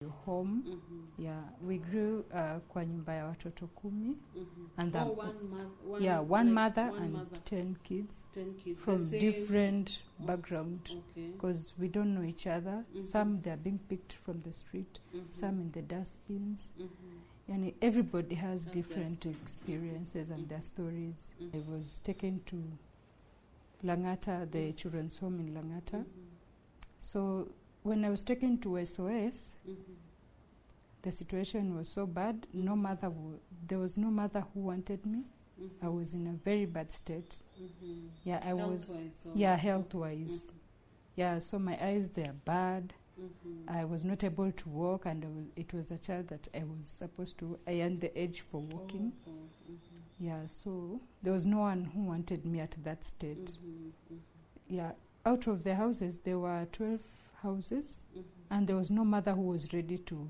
home. Yeah, we grew kwa nyumba ya watoto 10. And one mother and 10 kids. 10 kids from different background, because we don't know each other. Some they are being picked from the street, some in the dustbins. And everybody has different experiences and their stories. I was taken to Langata, the children's home in Langata. So when I was taken to SOS, the situation was so bad. There was no mother who wanted me. I was in a very bad state. Yeah, I was. Yeah, health-wise. Yeah, so my eyes, they are bad. I was not able to walk, and it was a child that I was supposed to. I am the age for walking. Yeah, so there was no one who wanted me at that state. Yeah, out of the houses, there were 12 houses, and there was no mother who was ready to.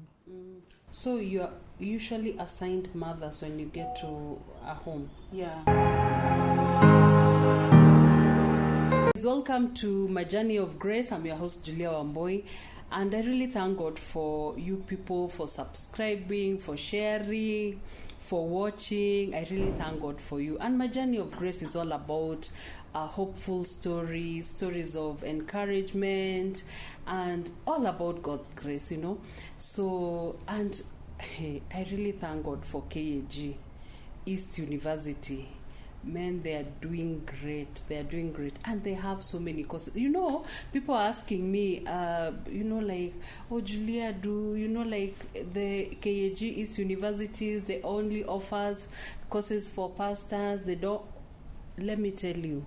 So you're usually assigned mothers when you get to a home? Yeah. Welcome to my journey of grace. I'm your host, Julia Wamboi, and I really thank God for you people, for subscribing, for sharing, for watching. I really thank God for you. And my journey of grace is all about hopeful stories of encouragement, and all about God's grace, you know. So, and hey, I really thank God for KAG, East University. Men, they are doing great. And they have so many courses. You know, people are asking me, like, oh, Julia, like the KAG East Universities, they only offers courses for pastors. They don't. Let me tell you,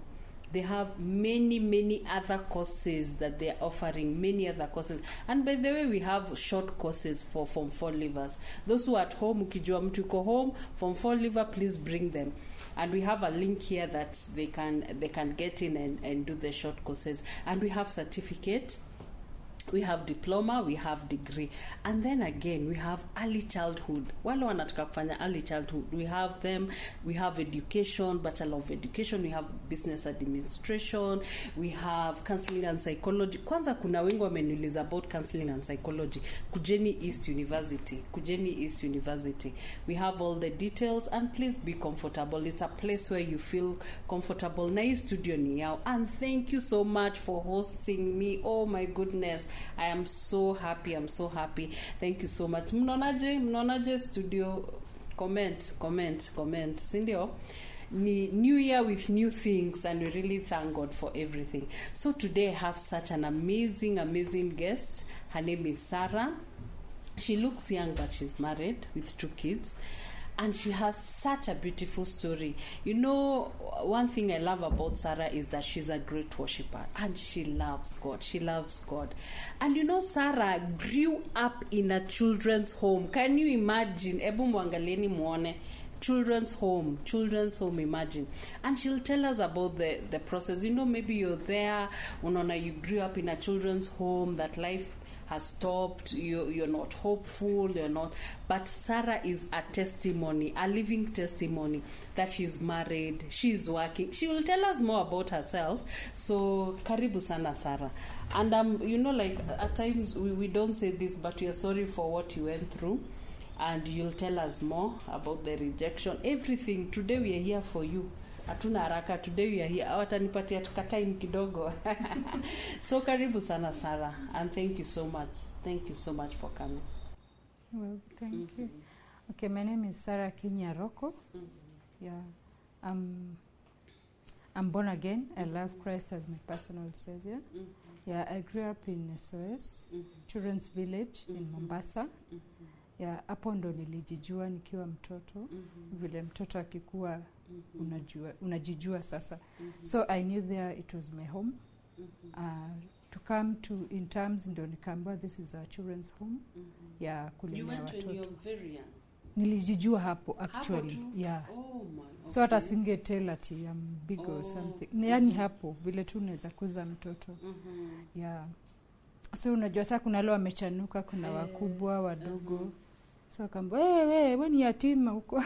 they have many other courses that they are offering, many other courses. And by the way, we have short courses for Form 4 leavers. Those who are at home, ukijua mtu uko home, Form 4 leaver, please bring them. And we have a link here that they can get in and do the short courses. And we have certificate, we have diploma, we have degree. And then again, we have early childhood. Wale wanataka kufanya early childhood, we have them. We have education, Bachelor of Education, we have business administration, we have counseling and psychology. Kwanza kuna wengi wameniuliza about counseling and psychology. Kujeni East University. We have all the details, and please be comfortable. It's a place where you feel comfortable. Na hii studio ni yao. And thank you so much for hosting me. Oh my goodness. I am so happy. Thank you so much. Mnonaje studio. Comment. Sindio? New year with new things, and we really thank God for everything. So today I have such an amazing guest. Her name is Sarah. She looks young, but she's married with 2 kids. And she has such a beautiful story. You know, one thing I love about Sarah is that she's a great worshiper, and she loves God. And you know, Sarah grew up in a children's home. Can you imagine? Ebu muangalieni muone. Children's home, imagine. And she'll tell us about the process. You know, maybe you're there, you grew up in a children's home, that life has stopped, you're not hopeful, but Sarah is a testimony, a living testimony that she's married, she's working. She will tell us more about herself. So karibu sana, Sarah. And like at times we don't say this, but we are sorry for what you went through, and you'll tell us more about the rejection, everything. Today we are here for you. Hatuna haraka. Today we are here. Watanipatia time kidogo. So karibu sana, Sarah, and thank you so much for coming. Well, thank you. Okay, my name is Sarah Akinyi. Yeah, I'm born again. I love Christ as my personal savior. Yeah, I grew up in SOS Children's Village in Mombasa. Yeah, hapo ndo nilijijua nikiwa mtoto. Vile mtoto akikuwa unajijua sasa. So I knew there it was my home. To come to in terms ndo nikaambiwa this is a children's home. Yeah, kulelea watoto. You went when you're very young. Nilijijua hapo actually. Yeah. Oh my. Okay. So hata singetell ati I'm big or something. Yani hapo vile tu unaweza kuza mtoto. Yeah. So unajua sasa kuna wale wamechanuka, kuna wakubwa, wadogo. So akambo, wewe ni yatima huko.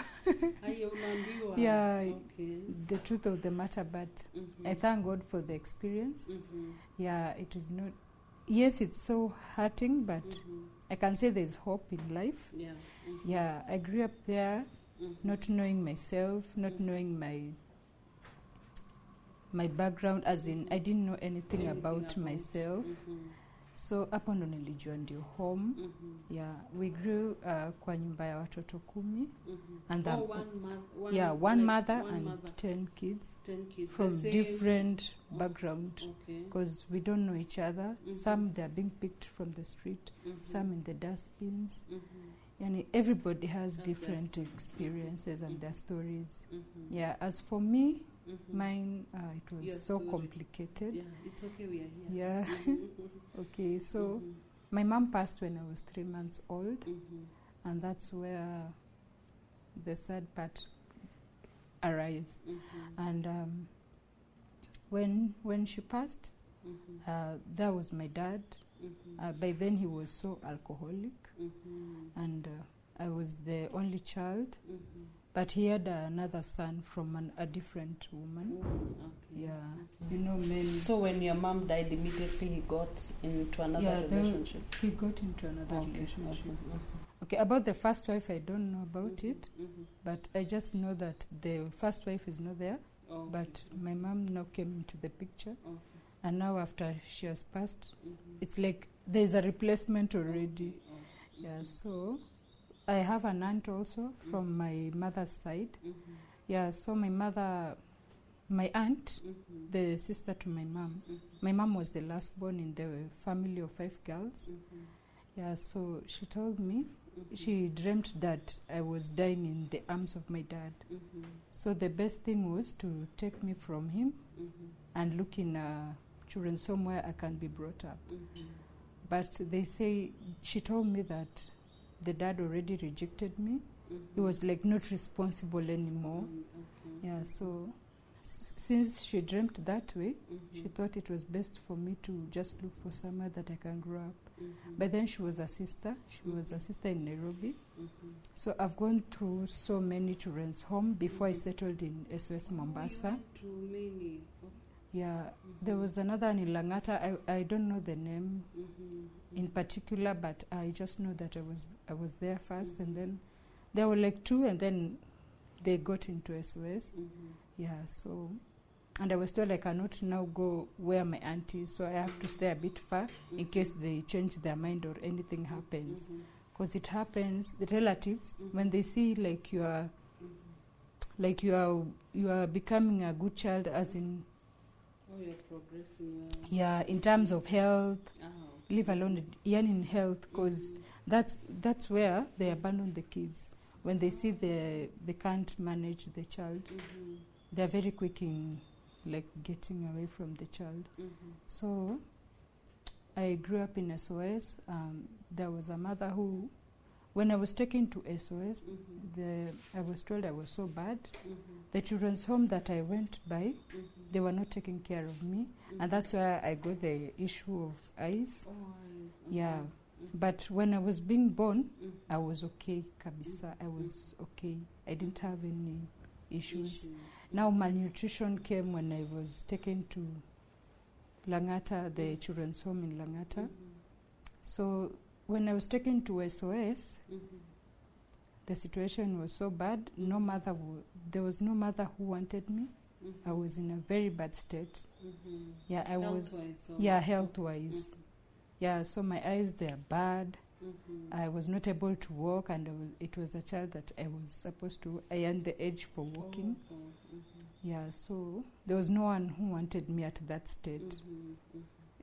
Hayo unaambiwa. Yeah, okay. The truth of the matter, but I thank God for the experience. Yeah, it is not. Yes, it's so hurting, but I can say there's hope in life. Yeah. Yeah, I grew up there, not knowing myself, not knowing my background, as in I didn't know anything about myself. So hapo ndo nilijua ndio home. Yeah, we grew kwa nyumba ya watoto 10. And one mother and 10 kids. 10 kids from different background, because we don't know each other. Some they are being picked from the street, some in the dustbins. And everybody has different experiences and their stories. Yeah, as for me, mine, it was so complicated. Yeah, it's okay, we are here. Yeah. Okay, so my mom passed when I was 3 months old, and that's where the sad part arose. And when she passed, that was my dad. By then he was so alcoholic, and I was the only child. But he had another son from a different woman. Yeah, you know, men. So when your mom died, immediately he got into another relationship? He got into another relationship. Okay, about the first wife, I don't know about it, but I just know that the first wife is not there, but my mom now came into the picture. And now after she has passed, it's like there's a replacement already. Yeah, so I have an aunt also from my mother's side. Yeah, so my aunt, the sister to my mom. My mom was the last born in the family of 5 girls. Yeah, so she told me she dreamt that I was dying in the arms of my dad. So the best thing was to take me from him and look in a children's home where I can be brought up. But they say, she told me that the dad already rejected me. He was like not responsible anymore. Yeah, so since she dreamt that way, she thought it was best for me to just look for somewhere that I can grow up. But then she was a sister. She was a sister in Nairobi. So I've gone through so many children's home before I settled in SOS Mombasa. Yeah, there was another in Langata. I don't know the name in particular, but I just know that I was there first, and then there were like 2, and then they got into SOS. Yeah, so, and I was told I cannot now go where my aunt is, so I have to stay a bit far in case they change their mind or anything happens. Because it happens, the relatives, when they see like you are becoming a good child, as in you're progressing well. Yeah, in terms of health, leave alone in health, because that's where they abandon the kids. When they see they can't manage the child, they're very quick in like getting away from the child. So I grew up in SOS. There was a mother who, when I was taken to SOS, I was told I was so bad. The children's home that I went by, they were not taking care of me. And that's why I got the issue of eyes. Yeah. But when I was being born, I was okay, kabisa. I was okay. I didn't have any issues. Now malnutrition came when I was taken to Langata, the children's home in Langata. So when I was taken to SOS, the situation was so bad. There was no mother who wanted me. I was in a very bad state. Yeah, I was. Yeah, health-wise. Yeah, so my eyes, they are bad. I was not able to walk, and it was a child that I was supposed to. I earned the age for walking. Yeah, so there was no one who wanted me at that state.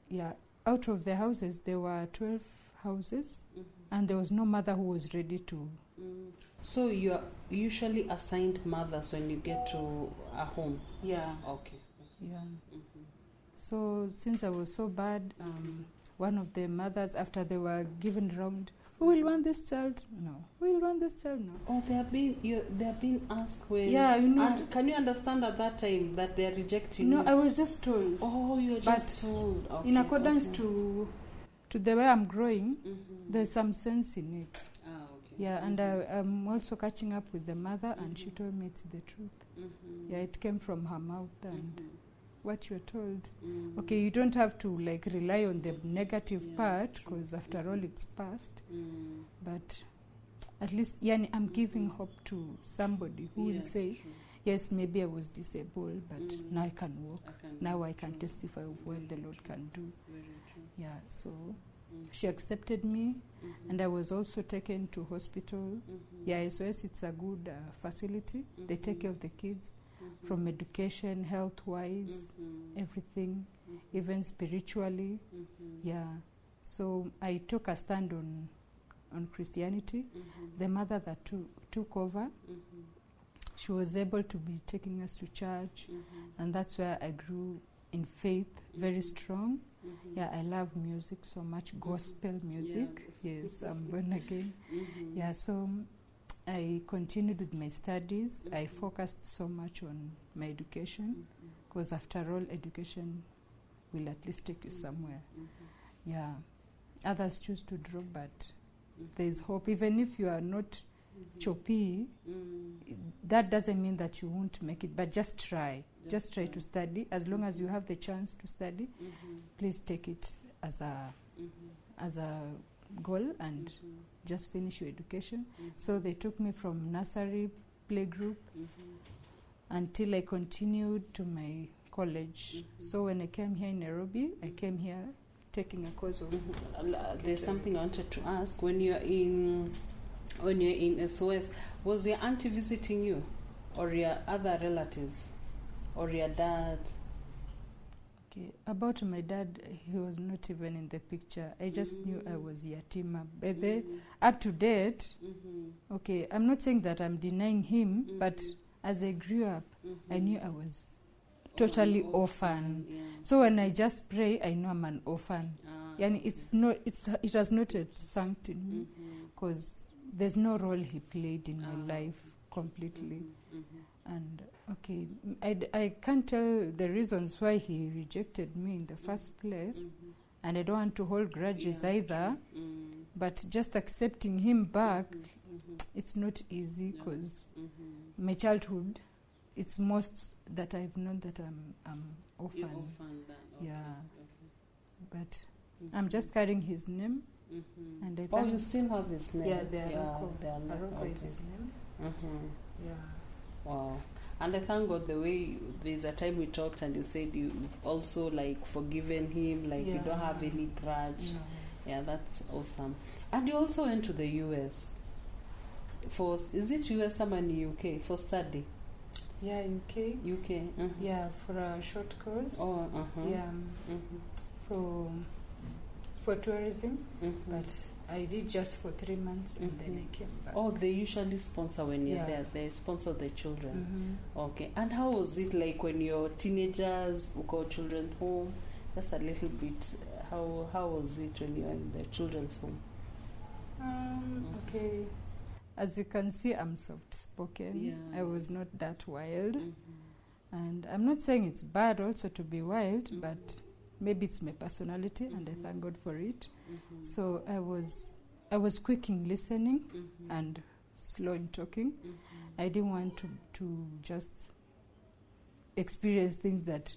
Yeah, out of the houses, there were 12 houses, and there was no mother who was ready to. So you're usually assigned mothers when you get to a home? Yeah. Okay. Yeah. So since I was so bad, one of the mothers, after they were given round, who will want this child? No. Who will want this child? No. Oh, they are being asked when. Yeah, you know. Can you understand at that time that they are rejecting? No, you? I was just told. Oh, you were just told. Okay, in accordance to the way I'm growing, there's some sense in it. Yeah, and I'm also catching up with the mother, and she told me it's the truth. Yeah, it came from her mouth, and what you're told. Okay, you don't have to like rely on the negative part, because after all it's past. But at least I'm giving hope to somebody who will say, yes, maybe I was disabled, but now I can walk. Now I can testify of what the Lord can do. Yeah, so she accepted me, and I was also taken to hospital. Yeah, SOS, it's a good facility. They take care of the kids from education, health-wise, everything, even spiritually. Yeah, so I took a stand on Christianity. The mother that took over, she was able to be taking us to church, and that's where I grew in faith, very strong. Yeah, I love music so much, gospel music. Yes, I'm born again. Yeah, so I continued with my studies. I focused so much on my education, because after all, education will at least take you somewhere. Yeah, others choose to drop, but there is hope. Even if you are not choppy, that doesn't mean that you won't make it, but just try. Just try to study. As long as you have the chance to study, please take it as a goal and just finish your education. So they took me from nursery, playgroup, until I continued to my college. So when I came here in Nairobi, I came here taking a course of... There's something I wanted to ask. When you're in SOS, was your auntie visiting you, or your other relatives, or your dad? Okay, about my dad, he was not even in the picture. I just knew I was yatima. But up to date, okay, I'm not saying that I'm denying him, but as I grew up, I knew I was totally orphan. So when I just pray, I know I'm an orphan. It has not yet sunk in me, because there's no role he played in my life completely. And okay, I can't tell the reasons why he rejected me in the first place, and I don't want to hold grudges either, but just accepting him back, it's not easy, because my childhood, it's most that I've known that I'm orphan. But I'm just carrying his name. And I you still have his name? Yeah, they are Aroko is his name. Yeah. Wow. And I thank God the way there's a time we talked and you said you've also like forgiven him, like you don't have any grudge. No. Yeah, that's awesome. And you also went to the US is it US or in UK for study? Yeah, UK. Yeah, for a short course. Yeah, for tourism, but I did just for 3 months and then I came back. Oh, they usually sponsor when you're there. They sponsor the children. Okay. And how was it like when you're teenagers, who go children's home? Just a little bit. How was it when you're in the children's home? Okay. As you can see, I'm soft-spoken. Yeah. I was not that wild. And I'm not saying it's bad also to be wild, but maybe it's my personality, and I thank God for it. So I was quick in listening and slow in talking. I didn't want to just experience things that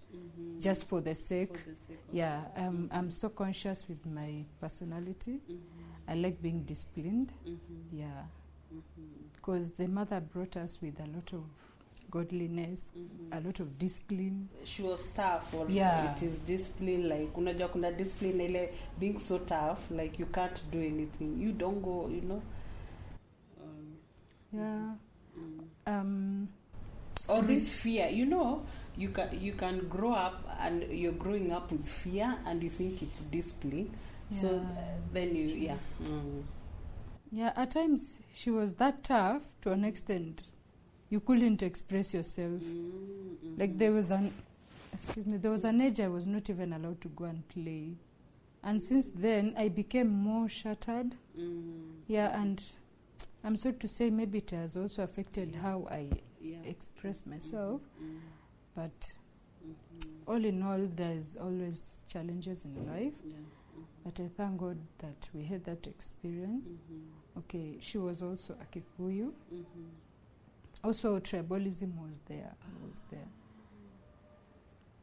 just for the sake. Yeah, I'm so conscious with my personality. I like being disciplined. Yeah, because the mother brought us with a lot of godliness, a lot of discipline. She was tough, or it is discipline, like unajua kuna discipline ile being so tough, like you can't do anything, you don't go, you know. Or with fear, you know, you can grow up and you're growing up with fear and you think it's discipline. So then yeah, at times she was that tough to an extent you couldn't express yourself. Like there was an age I was not even allowed to go and play. And since then, I became more shattered. Yeah, and I'm sorry to say maybe it has also affected how I express myself. But all in all, there's always challenges in life. But I thank God that we had that experience. Okay, she was also a Kikuyu. Also, tribalism was there.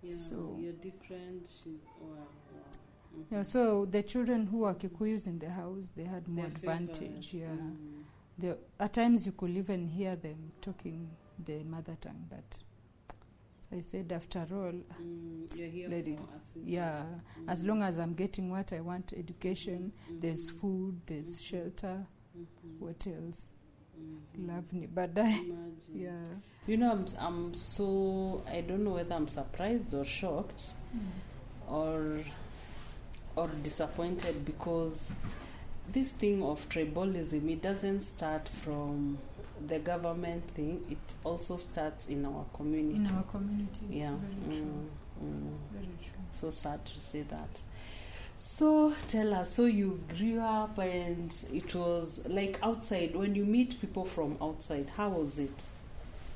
Yeah, so you're different. Mm-hmm. yeah, so the children who were Kikuyus in the house, they had more advantage. Favored. Yeah, at times you could even hear them talking the mother tongue, but I said, after all, you're here let it, for assistance. yeah, as long as I'm getting what I want, education, there's food, there's shelter, what else? Love me, but yeah. You know, I'm so, I don't know whether I'm surprised or shocked or disappointed, because this thing of tribalism, it doesn't start from the government thing, it also starts in our community. In our community, yeah. Very true. Very true. So sad to say that. So tell us, so you grew up and it was like outside, when you meet people from outside, how was it?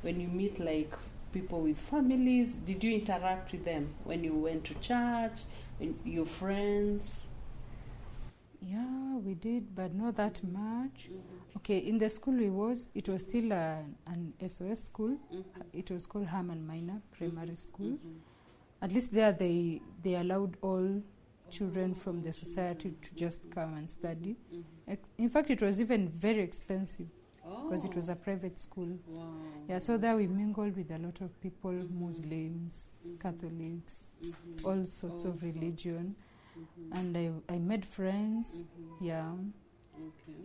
When you meet like people with families, did you interact with them when you went to church, your friends? Yeah, we did, but not that much. Okay, in the school it was still an SOS school. It was called Herman Minor Primary School. At least there they allowed all children from the society to just come and study. In fact, it was even very expensive because it was a private school. Wow. Yeah, so there we mingled with a lot of people, Muslims, Catholics, all sorts of religion. And I made friends, yeah. Okay.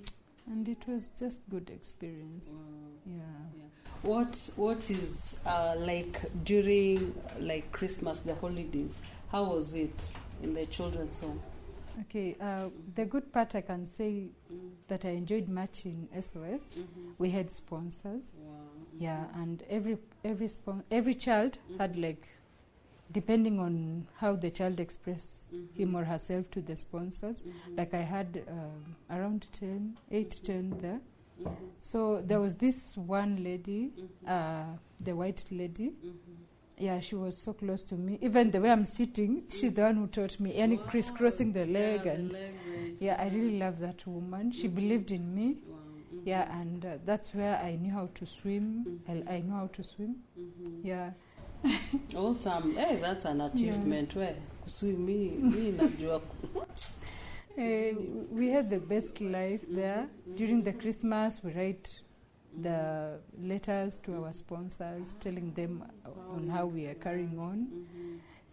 And it was just good experience. Wow. Yeah. What is like during like Christmas, the holidays? How was it in the children's home? Okay, the good part I can say that I enjoyed much in SOS. We had sponsors. Wow. Yeah, and every child had, like, depending on how the child expressed him or herself to the sponsors. Like I had around 8 to 10 there. So there was this one lady, the white lady. Yeah, she was so close to me. Even the way I'm sitting, she's the one who taught me. And crisscrossing the leg. Yeah, and the leg, right. yeah, I really love that woman. She believed in me. Wow. Yeah, and that's where I knew how to swim. I know how to swim. Yeah. Awesome. Hey, that's an achievement. Where swim me najua. We had the best life there. During the Christmas, we write the letters to our sponsors, telling them on how we are carrying on.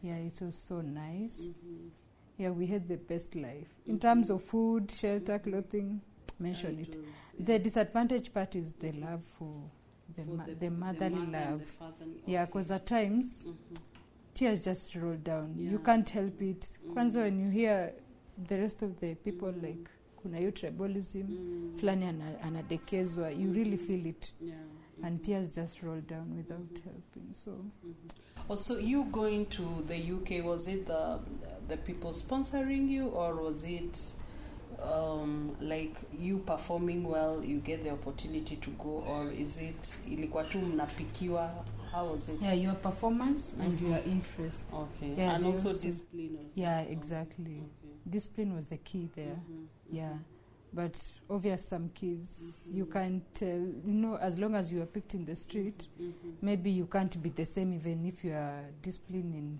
Yeah, it was so nice. Yeah, we had the best life. In terms of food, shelter, clothing, mention it. The disadvantage part is the love for the motherly love. Yeah, because at times, tears just roll down. Yeah. You can't help it. Kwanza when you hear the rest of the people like kuna hiyo tribalism, fulani anadekezwa, you really feel it. Yeah. And tears just roll down without helping. So. Also, you going to the UK, was it the people sponsoring you, or was it like you performing well, you get the opportunity to go, or is it ilikuwa tu mnapikiwa? How was it? Yeah, your performance and your interest. Okay. Yeah, and also discipline. Yeah, exactly. Okay. Discipline was the key there. Yeah. But obviously some kids, you can't tell, as long as you are picked in the street, maybe you can't be the same even if you are disciplined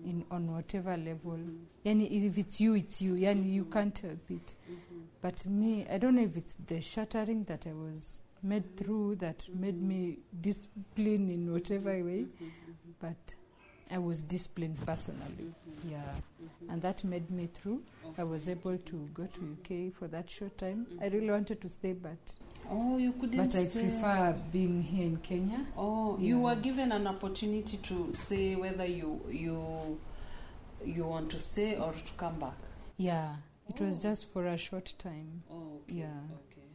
in on whatever level. And if it's you, and you can't help it. But me, I don't know if it's the shattering that I was made through that made me disciplined in whatever way, but I was disciplined personally. Yeah. And that made me through. I was able to go to UK for that short time. I really wanted to stay, but you couldn't. But I prefer being here in Kenya. You were given an opportunity to say whether you want to stay or to come back. Yeah, it was just for a short time. Okay. Yeah. Okay.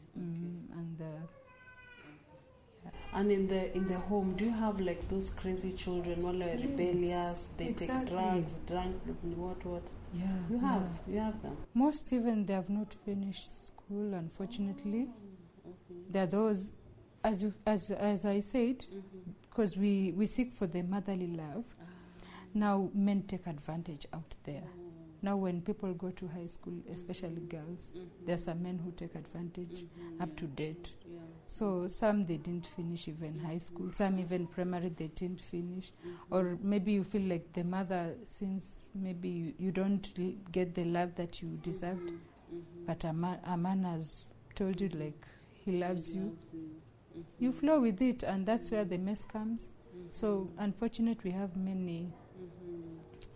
And in the home, do you have like those crazy children, who are rebellious? They take drugs, what? Yeah. You have them. Most even they have not finished school, unfortunately. There are those, as I said, because we seek for the motherly love. Now men take advantage out there. Now when people go to high school, especially girls, there are some men who take advantage up to date. Yeah. So some they didn't finish even high school, some even primary they didn't finish. Or maybe you feel like the mother, since maybe you don't get the love that you deserved, but a man has told you like he loves you. You flow with it, and that's where the mess comes. So unfortunately, we have many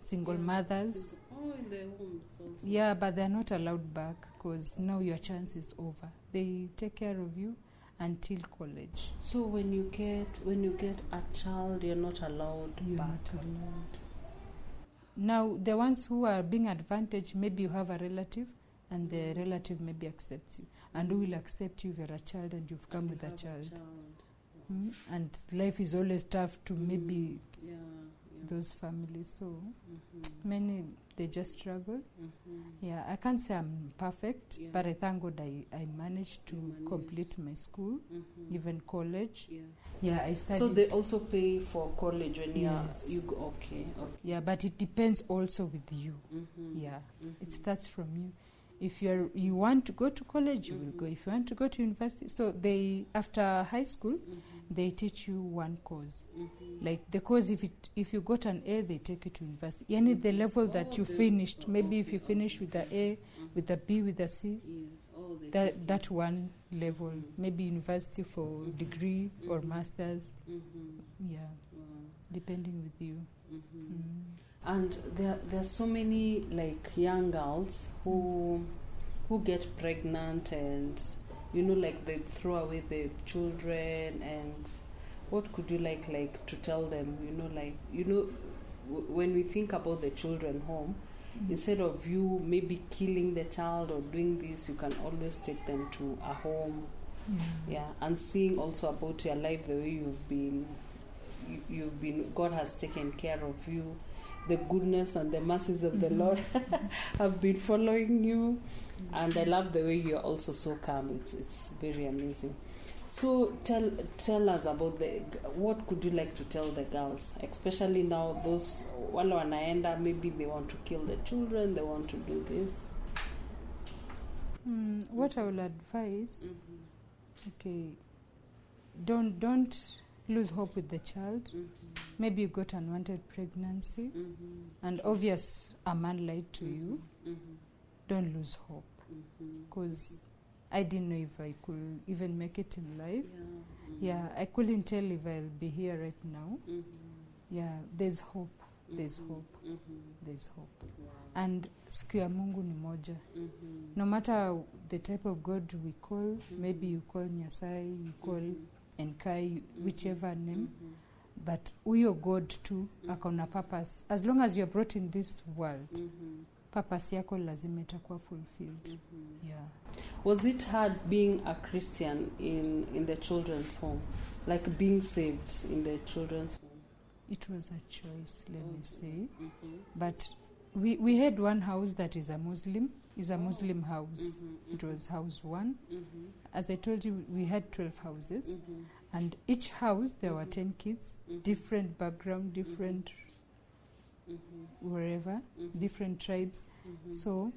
single mothers. Oh, in their homes also. Yeah, but they're not allowed back because now your chance is over. They take care of you until college. So when you get a child, you're not allowed You're back. not allowed. Now, the ones who are being advantaged, maybe you have a relative, and the relative maybe accepts you. And who will accept you if you're a child and you've come with a child? And life is always tough to maybe those families. So many, they just struggle. Yeah, I can't say I'm perfect, but I thank God I managed to complete my school, even college. Yes. Yeah, I studied. So they also pay for college when Yes. you go. Okay. Yeah, but it depends also with you. Yeah, it starts from you. If you want to go to college, you will go. If you want to go to university, so they, after high school, they teach you one course. Like the course, if you got an A, they take you to university. Yani the level that you finished, maybe if you finish with the A, with the B, with the C, that one level, maybe university for degree or masters. Yeah, depending with you. And there's so many like young girls who get pregnant, and like they throw away the children. And what could you like to tell them? When we think about the children home, instead of you maybe killing the child or doing this, you can always take them to a home. And seeing also about your life, the way you've been, God has taken care of you. The goodness and the mercies of the Lord have been following you. And I love the way you're also so calm. It's very amazing. So tell us about what could you like to tell the girls, especially now those wale wanaenda, maybe they want to kill the children, they want to do this. What I will advise, okay, don't lose hope with the child. Maybe you got unwanted pregnancy, and obvious a man lied to you. Don't lose hope, because I didn't know if I could even make it in life. I couldn't tell if I'll be here right now. There's hope. There's hope. There's hope. And siku ya Mungu ni moja. No matter the type of God we call, maybe you call Nyasai, you call Enkai, whichever name, but uyo God too akona purpose. As long as you're brought in this world, purpose yako lazima itakuwa fulfilled. Was it hard being a Christian in the children's home, like being saved in the children's home? It was a choice, let me say. But we had one house that is a Muslim house. It was house 1. As I told you, we had 12 houses, and each house there were 10 kids, different background, different wherever, different tribes. So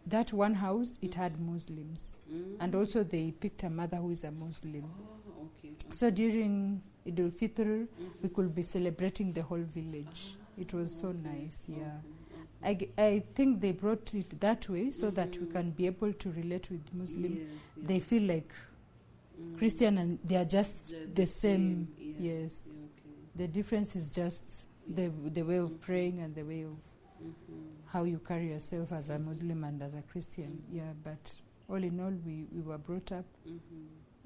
that one house, it had Muslims, and also they picked a mother who is a Muslim. So during Eid al-Fitr, we could be celebrating the whole village. It was so nice. I think they brought it that way so that we can be able to relate with Muslim. They feel like Christian and they are just the same. Yes. The difference is just the way of praying and the way of how you carry yourself as a Muslim and as a Christian. But all in all, we were brought up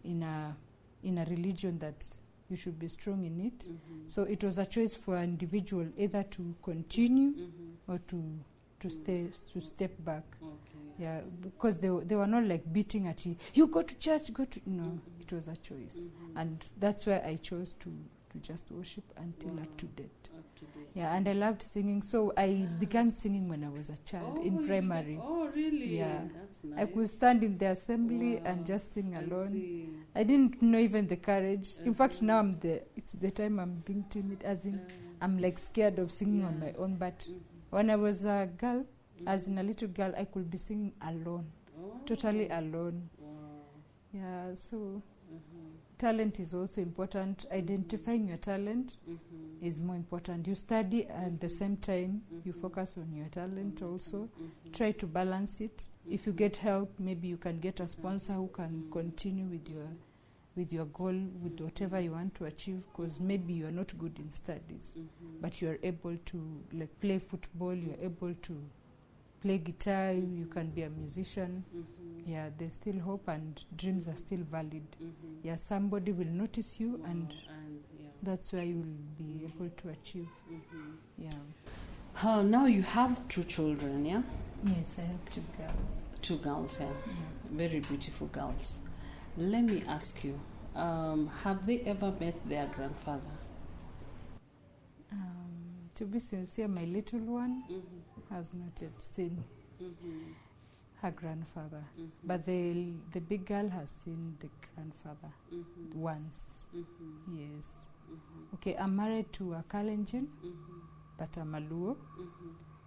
in a religion that you should be strong in it. So it was a choice for an individual either to continue or to step back. Because they were not like beating at you. You go to church, no. It was a choice, and that's why I chose to just worship until up to date. And I loved singing, so I began singing when I was a child in primary. Oh, really? That's nice. I could stand in the assembly and just sing alone. I didn't know even the courage. In fact, now it's the time I'm being timid, as in I'm like scared of singing on my own. But when I was a girl, As in a little girl, I could be singing alone, totally alone. Yeah, so talent is also important. Identifying your talent is more important. You study and at the same time you focus on your talent also. Try to balance it. If you get help, maybe you can get a sponsor who can continue with your goal, with whatever you want to achieve, because maybe you are not good in studies, but you are able to like play football, you are able to play guitar, you can be a musician. Yeah, there's still hope and dreams are still valid. Yeah, somebody will notice you and that's where you will be able to achieve. Yeah. Now you have 2 children, yeah? Yes, I have 2 girls. 2 girls, yeah. Very beautiful girls. Let me ask you, have they ever met their grandfather? To be sincere, my little one has not yet seen her grandfather. But the big girl has seen the grandfather once. Yes. Okay, I'm married to a Kalenjin, but I'm a Luo.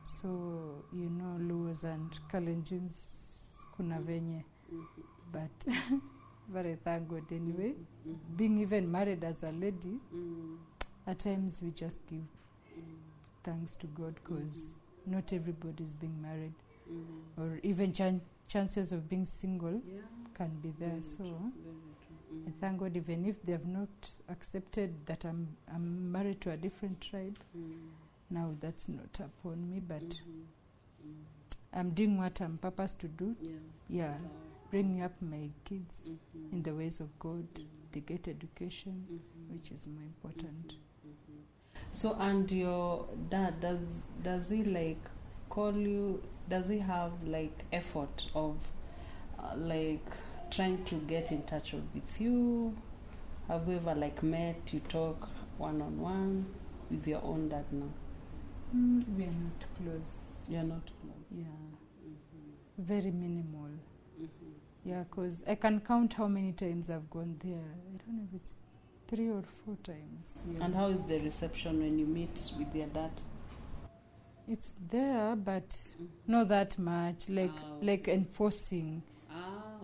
So, you know, Luos and Kalenjins kuna venye. But but I thank God anyway. Being even married as a lady, at times we just give thanks to God, because not everybody is being married, or even chances of being single can be there. So I thank God, even if they have not accepted that I'm married to a different tribe, now that's not upon me, but I'm doing what I'm purposed to do. Bringing up my kids in the ways of God. They get education, which is more important. So, and your dad, does he like call you? Does he have like effort of like trying to get in touch with you? Have you ever like met, you talk one-on-one with your own dad now? We are not close. You're not close? Yeah. Very minimal. Yeah, because I can count how many times I've gone there. I don't know if it's 3 or 4 times. Yeah. And how is the reception when you meet with your dad? It's there, but not that much. Like enforcing.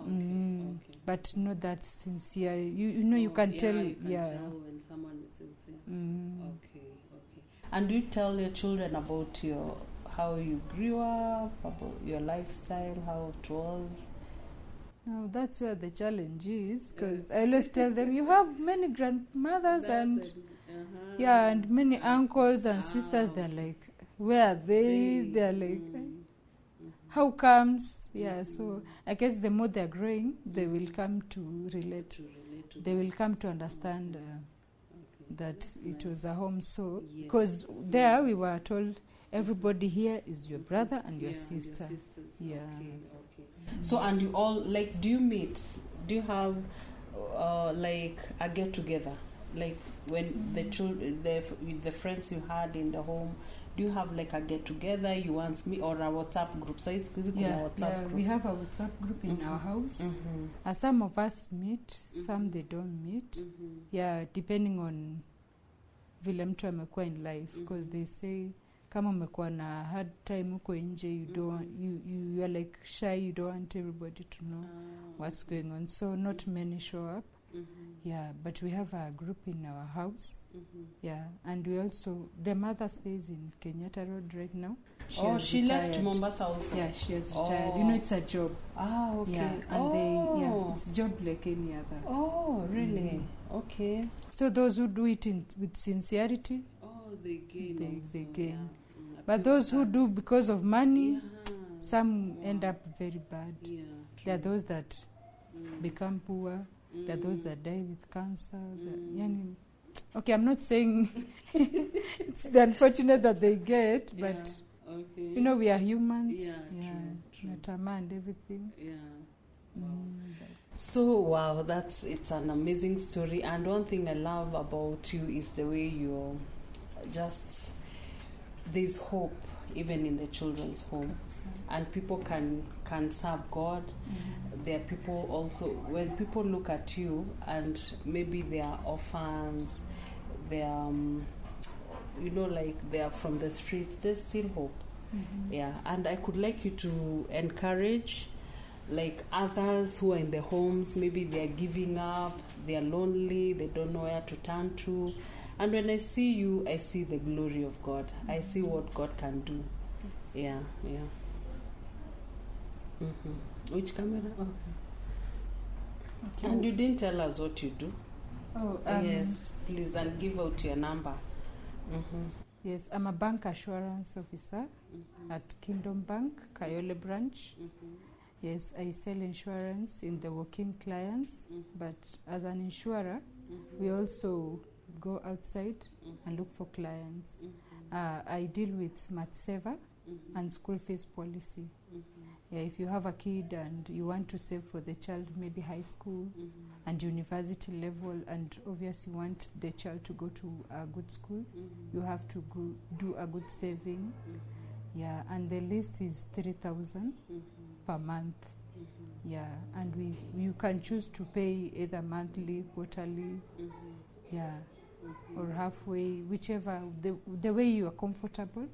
Okay. But not that sincere. You know, you can tell. You can tell when someone is sincere. Okay. And do you tell your children about how you grew up, about your lifestyle, how it was? Now that's where the challenge is, because I always tell them, you have many grandmothers and many uncles and sisters. They're like, where are they? They're like, how comes? Yeah, so I guess the more they're growing, they will come to relate. They will come to understand that it was a home. So, because there we were told, everybody here is your brother and your sister. Yeah. Okay. So, and you all, like, do you meet? Do you have, like, a get-together? Like, when with the friends you had in the home, do you have, like, a get-together you want me, or a WhatsApp group? So, it's basically a WhatsApp group. We have a WhatsApp group in our house. Some of us meet, some they don't meet. Yeah, depending on vile mtu amekuwa in life, because they say, kama umekuwa na hard time huko nje, you are like shy, you don't want everybody to know what's going on, so not many show up. Yeah, but we have a group in our house. Yeah, and we also, the mother stays in Kenyatta Road right now. She left Mombasa also. Yeah, she has retired. You know, it's a job. Okay. Yeah, and it's job like any other. Oh, really? Okay. So those who do it with sincerity, they gain. They gain. But those who do because of money, some end up very bad. There are those that become poor. There are those that die with cancer. Okay, I'm not saying it's the unfortunate that they get, but you know, we are humans. Natama and everything. So wow, it's an amazing story. And one thing I love about you is the way you're just, there's hope even in the children's home, and people can serve God. There are people also, when people look at you and maybe they are orphans, they are, you know, like they are from the streets, there's still hope. Yeah, and I could like you to encourage like others who are in the homes, maybe they are giving up, they are lonely, they don't know where to turn to. And when I see you, I see the glory of God. I see what God can do. Yeah. Which camera? Okay. And you didn't tell us what you do. Yes, please, and give out your number. Yes, I'm a bank assurance officer at Kingdom Bank, Kayole branch. Yes, I sell insurance in the working clients, but as an insurer, we also go outside and look for clients. I deal with Smart Saver and school fees policy. Yeah, if you have a kid and you want to save for the child, maybe high school and university level, and obviously you want the child to go to a good school, you have to go do a good saving. Yeah, and the list is 3,000 per month. Yeah, and you can choose to pay either monthly, quarterly, yeah, or halfway, whichever, the way you are comfortable,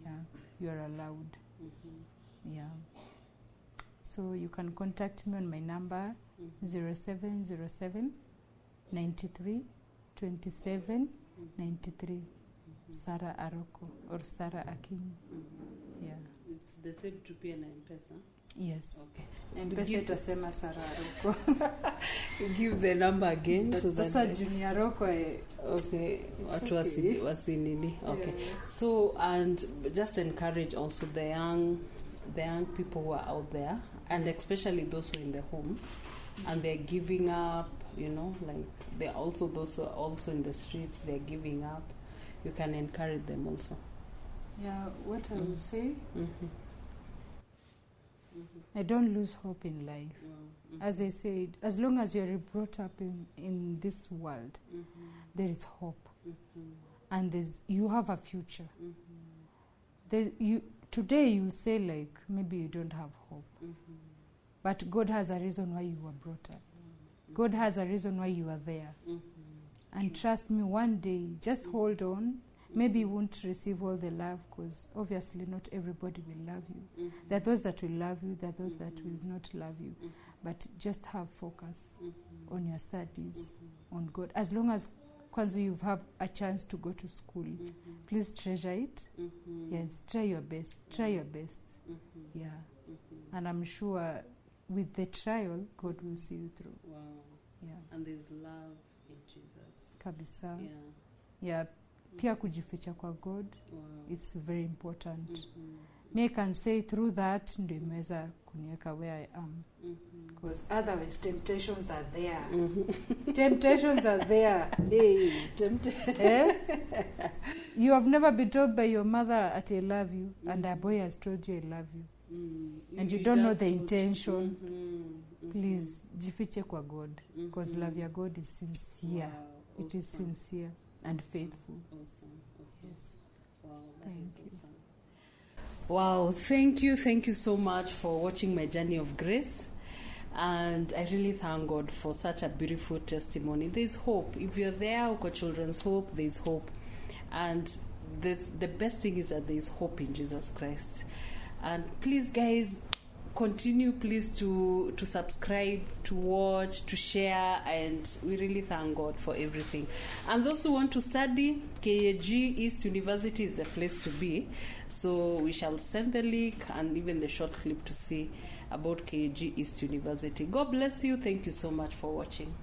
yeah, you are allowed. Yeah. So you can contact me on my number 0707 93 27 93. Sarah Aroko or Sarah Akinyi. Yeah. It's the same to pay an M-Pesa? Yes. Okay. M-Pesa itasema Sarah Aroko. Give the number again. Sasa Junior Aroko. Okay. Watu wasinini. Okay. Yeah. So, and just encourage also the young people who are out there, and especially those who are in the homes, and they're giving up, like they're also those who are also in the streets, they're giving up. You can encourage them also. Yeah, what I will say, I don't lose hope in life. As I said, as long as you're brought up in this world, there is hope. And you have a future. Today you say like, maybe you don't have hope. But God has a reason why you were brought up. God has a reason why you are there. And trust me, one day, just hold on. Maybe you won't receive all the love, because obviously not everybody will love you. There are those that will love you, there are those that will not love you. But just have focus on your studies, on God. As long as you have a chance to go to school, please treasure it. Yes, try your best. Yeah. And I'm sure with the trial, God will see you through. Wow. Yeah. And there's love in Jesus. Kabisa. Yeah. Yeah. Pia kujificha kwa God, it's very important. Me can say through that ndio imeweza kuniweka where I am. Because otherwise temptations are there. Temptations are there. Hey. You have never been told by your mother that I love you, and a boy has told you I love you. And you don't know the intention. Please, jifiche kwa God. Because love your God is sincere. Wow, it is sincere and faithful. Yes. Wow, thank you. Awesome. Wow, thank you so much for watching my journey of grace. And I really thank God for such a beautiful testimony. There's hope. If you're there, you've got children's hope, there's hope. And the best thing is that there's hope in Jesus Christ. And please, guys, continue please to subscribe, to watch, to share, and we really thank God for everything. And those who want to study, KAG East University is the place to be. So we shall send the link and even the short clip to see about KAG East University. God bless you. Thank you so much for watching.